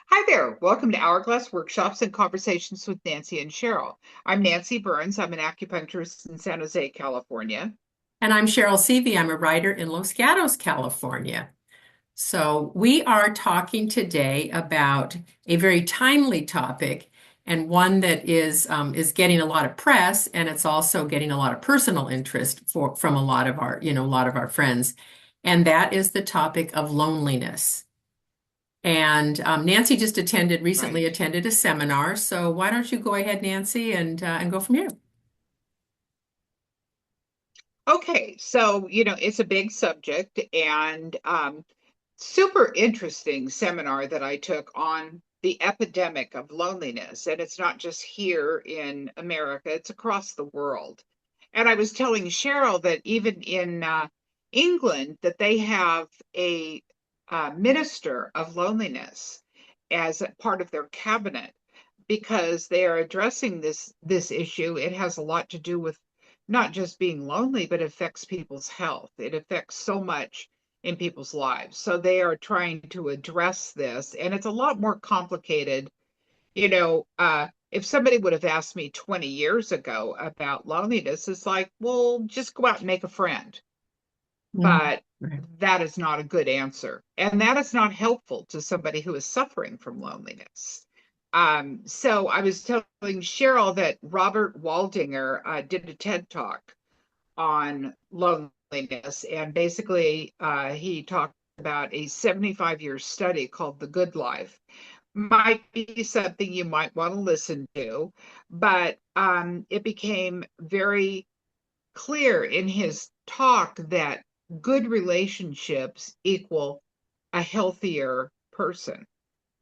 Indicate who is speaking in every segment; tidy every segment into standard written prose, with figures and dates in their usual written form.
Speaker 1: Hi there. Welcome to Hourglass Workshops and Conversations with Nancy and Cherryll. I'm Nancy Burns. I'm an acupuncturist in San Jose, California.
Speaker 2: And I'm Cherryll Seavey. I'm a writer in Los Gatos, California. So we are talking today about a very timely topic and one that is getting a lot of press, and it's also getting a lot of personal interest from a lot of our friends. And that is the topic of loneliness. And Nancy just recently
Speaker 1: Right.
Speaker 2: attended a seminar. So why don't you go ahead, Nancy, and go from here?
Speaker 1: Okay, so it's a big subject and super interesting seminar that I took on the epidemic of loneliness. And it's not just here in America, it's across the world. And I was telling Cherryll that even in England, that they have a minister of loneliness as a part of their cabinet because they are addressing this issue. It has a lot to do with not just being lonely, but it affects people's health. It affects so much in people's lives. So they are trying to address this, and it's a lot more complicated. If somebody would have asked me 20 years ago about loneliness, it's like, well, just go out and make a friend.
Speaker 2: Mhm.
Speaker 1: But
Speaker 2: Right.
Speaker 1: that is not a good answer. And that is not helpful to somebody who is suffering from loneliness. So I was telling Cherryll that Robert Waldinger did a TED talk on loneliness. And basically, he talked about a 75-year study called The Good Life. Might be something you might want to listen to, but it became very clear in his talk that good relationships equal a healthier person,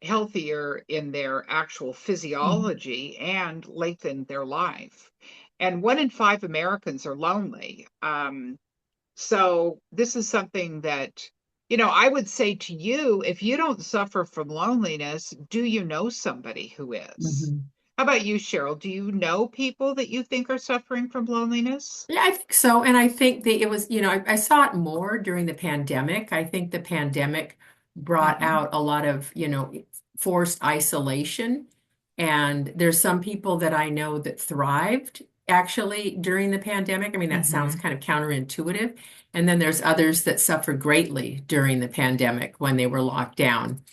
Speaker 1: healthier in their actual
Speaker 2: Mhm.
Speaker 1: physiology and lengthen their life. And 1 in 5 Americans are lonely. So this is something that, I would say to you, if you don't suffer from loneliness, do you know somebody who is?
Speaker 2: Mhm.
Speaker 1: How about you, Cherryll? Do you know people that you think are suffering from loneliness?
Speaker 2: Yeah, I think so. And I think that it was, I saw it more during the pandemic. I think the pandemic brought
Speaker 1: Hmm.
Speaker 2: out a lot of, forced isolation. And there's some people that I know that thrived actually during the pandemic. I mean, that sounds
Speaker 1: Hmm.
Speaker 2: kind of counterintuitive. And then there's others that suffered greatly during the pandemic when they were locked down.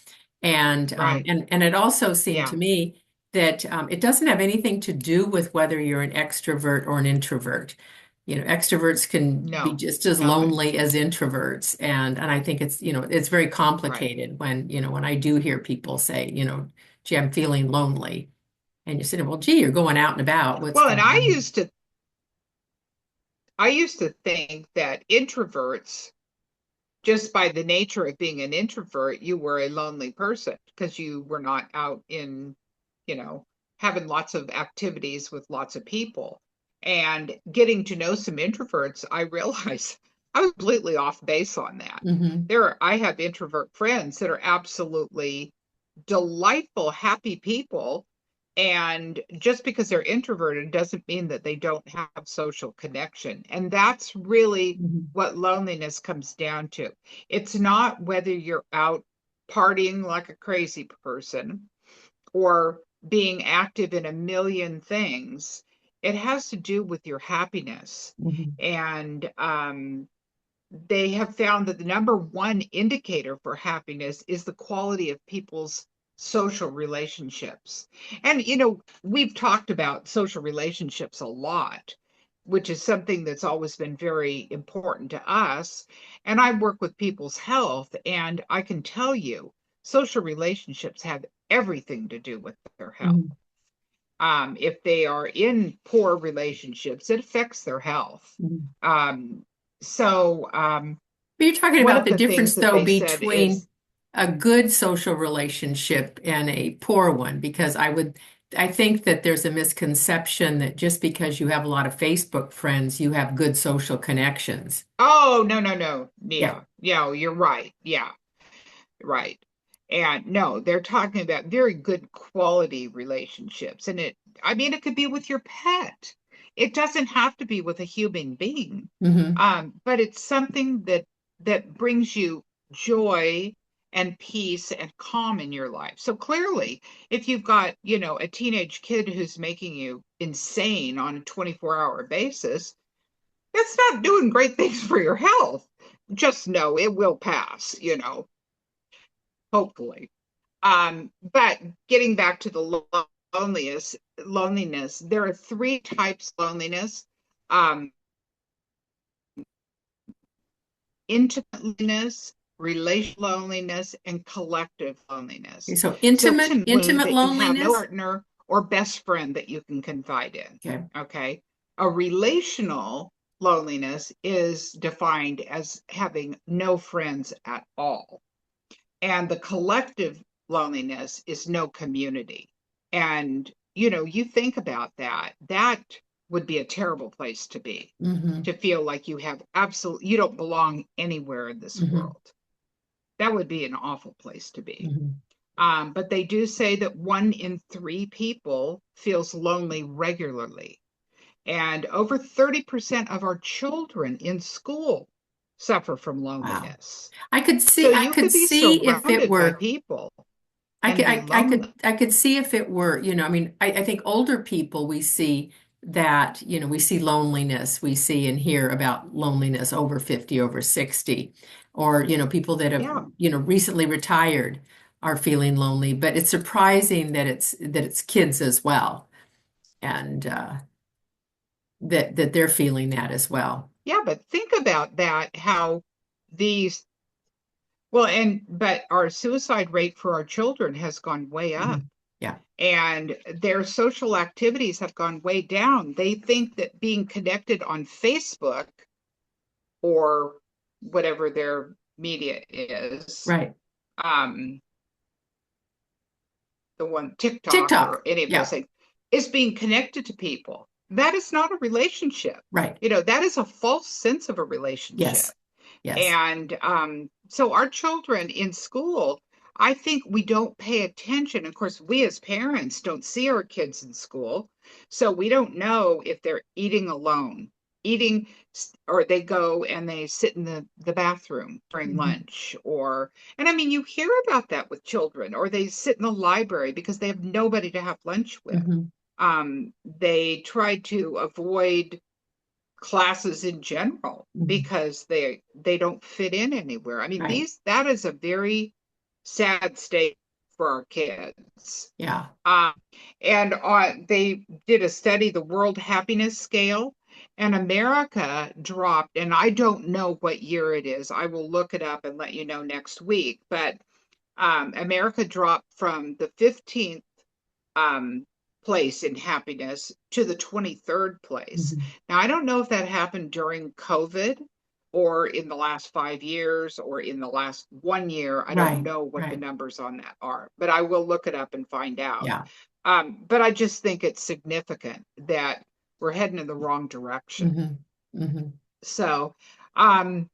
Speaker 1: Right.
Speaker 2: And it also seemed
Speaker 1: Yeah.
Speaker 2: to me that it doesn't have anything to do with whether you're an extrovert or an introvert. Extroverts can be
Speaker 1: No,
Speaker 2: just as
Speaker 1: nothing.
Speaker 2: lonely as introverts, and I think it's very
Speaker 1: Right.
Speaker 2: complicated when I do hear people say, gee, I'm feeling lonely, and you're saying, well, gee, you're going out and about. What's
Speaker 1: Well, and
Speaker 2: going on?
Speaker 1: I used to think that introverts, just by the nature of being an introvert, you were a lonely person because you were not out in, you know, having lots of activities with lots of people. And getting to know some introverts, I realized I was completely off base on that.
Speaker 2: Hmm.
Speaker 1: I have introvert friends that are absolutely delightful, happy people. And just because they're introverted doesn't mean that they don't have social connection. And that's really
Speaker 2: Hmm.
Speaker 1: what loneliness comes down to. It's not whether you're out partying like a crazy person or being active in a million things. It has to do with your happiness.
Speaker 2: Hmm.
Speaker 1: And they have found that the number one indicator for happiness is the quality of people's social relationships. And, we've talked about social relationships a lot, which is something that's always been very important to us. And I work with people's health, and I can tell you, social relationships have everything to do with their health.
Speaker 2: Hmm.
Speaker 1: If they are in poor relationships, it affects their health.
Speaker 2: Hmm.
Speaker 1: Um, so
Speaker 2: But you're talking
Speaker 1: one
Speaker 2: about
Speaker 1: of
Speaker 2: the
Speaker 1: the
Speaker 2: difference,
Speaker 1: things that
Speaker 2: though,
Speaker 1: they said
Speaker 2: between
Speaker 1: is,
Speaker 2: a good social relationship and a poor one, because I think that there's a misconception that just because you have a lot of Facebook friends, you have good social connections.
Speaker 1: oh, no, no, no.
Speaker 2: Yeah.
Speaker 1: Yeah, yeah, you're right. Yeah, right. And no, they're talking about very good quality relationships. I mean, it could be with your pet. It doesn't have to be with a human being.
Speaker 2: Hmm.
Speaker 1: But it's something that brings you joy and peace and calm in your life. So clearly, if you've got, a teenage kid who's making you insane on a 24-hour basis, that's not doing great things for your health. Just know it will pass, hopefully. But getting back to the loneliness, there are three types of loneliness. Um, Intimate loneliness, relational loneliness, and collective
Speaker 2: Okay,
Speaker 1: loneliness.
Speaker 2: so
Speaker 1: So
Speaker 2: intimate
Speaker 1: that you have no
Speaker 2: loneliness.
Speaker 1: partner or best friend that you can confide in.
Speaker 2: Okay.
Speaker 1: Okay. A relational loneliness is defined as having no friends at all. And the collective loneliness is no community. And, you think about that, that would be a terrible place to be,
Speaker 2: Mm-hmm.
Speaker 1: to feel like you don't belong anywhere in this
Speaker 2: Mm-hmm.
Speaker 1: world. That would be an awful place to be.
Speaker 2: Mm-hmm.
Speaker 1: But they do say that 1 in 3 people feels lonely regularly. And over 30% of our children in school suffer from
Speaker 2: Wow.
Speaker 1: loneliness.
Speaker 2: I
Speaker 1: So you
Speaker 2: could
Speaker 1: could be
Speaker 2: see if it
Speaker 1: surrounded by
Speaker 2: were
Speaker 1: people and be lonely.
Speaker 2: I could see if it were, I mean, I think older people we see that, we see loneliness, we see and hear about loneliness over 50, over 60, or, people that have,
Speaker 1: Yeah.
Speaker 2: recently retired are feeling lonely, but it's surprising that it's kids as well, and that they're feeling that as well.
Speaker 1: Yeah, but think about that, how these, well, but our suicide rate for our children has gone way up,
Speaker 2: Mhm. Yeah.
Speaker 1: and their social activities have gone way down. They think that being connected on Facebook or whatever their media is,
Speaker 2: Right.
Speaker 1: um, the one TikTok or
Speaker 2: TikTok.
Speaker 1: any of those
Speaker 2: Yeah.
Speaker 1: things, is being connected to people. That is not a relationship.
Speaker 2: Right.
Speaker 1: That is a false sense of a relationship.
Speaker 2: Yes. Yes.
Speaker 1: And so our children in school, I think we don't pay attention. Of course, we as parents don't see our kids in school. So we don't know if they're eating alone, eating, or they go and they sit in the bathroom during
Speaker 2: Hmm.
Speaker 1: lunch, and I mean, you hear about that with children, or they sit in the library because they have nobody to have lunch with.
Speaker 2: Hmm.
Speaker 1: They try to avoid classes in general
Speaker 2: Hmm.
Speaker 1: because they don't fit in anywhere. I mean,
Speaker 2: Right.
Speaker 1: that is a very sad state for our kids.
Speaker 2: Yeah.
Speaker 1: Um, and they did a study, the World Happiness Scale, and America dropped, and I don't know what year it is. I will look it up and let you know next week. But America dropped from the 15th um, place in happiness to the 23rd place.
Speaker 2: Hmm.
Speaker 1: Now, I don't know if that happened during COVID or in the last 5 years or in the last 1 year. I don't
Speaker 2: Right.
Speaker 1: know what the
Speaker 2: Right.
Speaker 1: numbers on that are, but I will look it up and find out.
Speaker 2: Yeah.
Speaker 1: But I just think it's significant that we're heading in the wrong direction.
Speaker 2: Hmm. Hmm.
Speaker 1: So, um,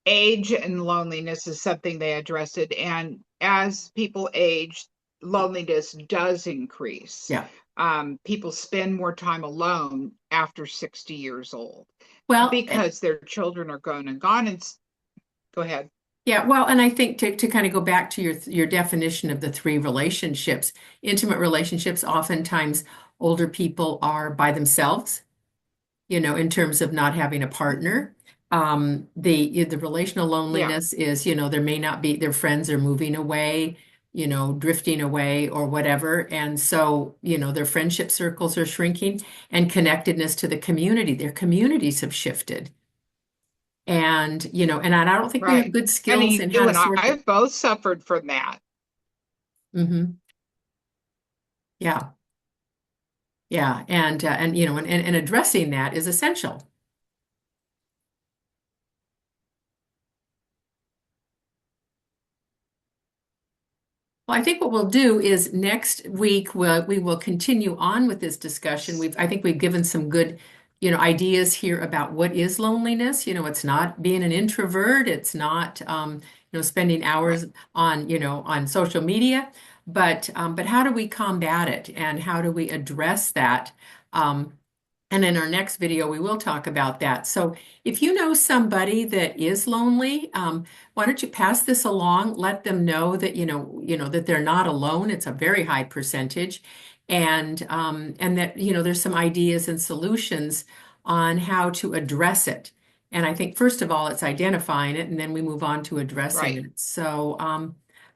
Speaker 1: age and loneliness is something they addressed it. And as people age, loneliness does increase.
Speaker 2: Yeah.
Speaker 1: People spend more time alone after 60 years old
Speaker 2: Well,
Speaker 1: because their children are gone and gone. And go ahead.
Speaker 2: yeah, well, and I think to kind of go back to your definition of the three relationships, intimate relationships, oftentimes older people are by themselves, in terms of not having a partner. The relational
Speaker 1: Yeah,
Speaker 2: loneliness is, there may not be their friends are moving away, drifting away or whatever. And so, their friendship circles are shrinking and connectedness to the community. Their communities have shifted. And, and I don't think we have
Speaker 1: right.
Speaker 2: good
Speaker 1: And
Speaker 2: skills in how
Speaker 1: you
Speaker 2: to
Speaker 1: and I
Speaker 2: sort that.
Speaker 1: have both suffered from that.
Speaker 2: Hmm. Yeah. Yeah. And addressing that is essential. Well, I think what we'll do is next week we will continue on with this discussion. I think we've given some good, ideas here about what is loneliness. It's not being an introvert. It's not, spending
Speaker 1: Right.
Speaker 2: hours on social media, but how do we combat it and how do we address that? Um, And in our next video, we will talk about that. So if you know somebody that is lonely, why don't you pass this along? Let them know that, that they're not alone. It's a very high percentage. And that, there's some ideas and solutions on how to address it. And I think first of all, it's identifying it, and then we move on to addressing
Speaker 1: Right.
Speaker 2: it. So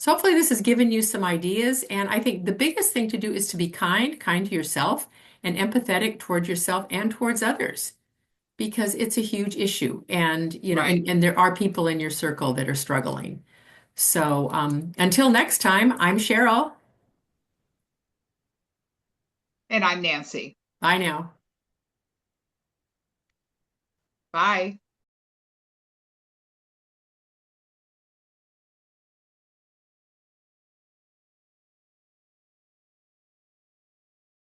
Speaker 2: hopefully this has given you some ideas. And I think the biggest thing to do is to be kind to yourself and empathetic towards yourself and towards others because it's a huge issue. And,
Speaker 1: Right.
Speaker 2: and there are people in your circle that are struggling. So until next time, I'm Cherryll.
Speaker 1: And I'm Nancy.
Speaker 2: Bye now.
Speaker 1: Bye.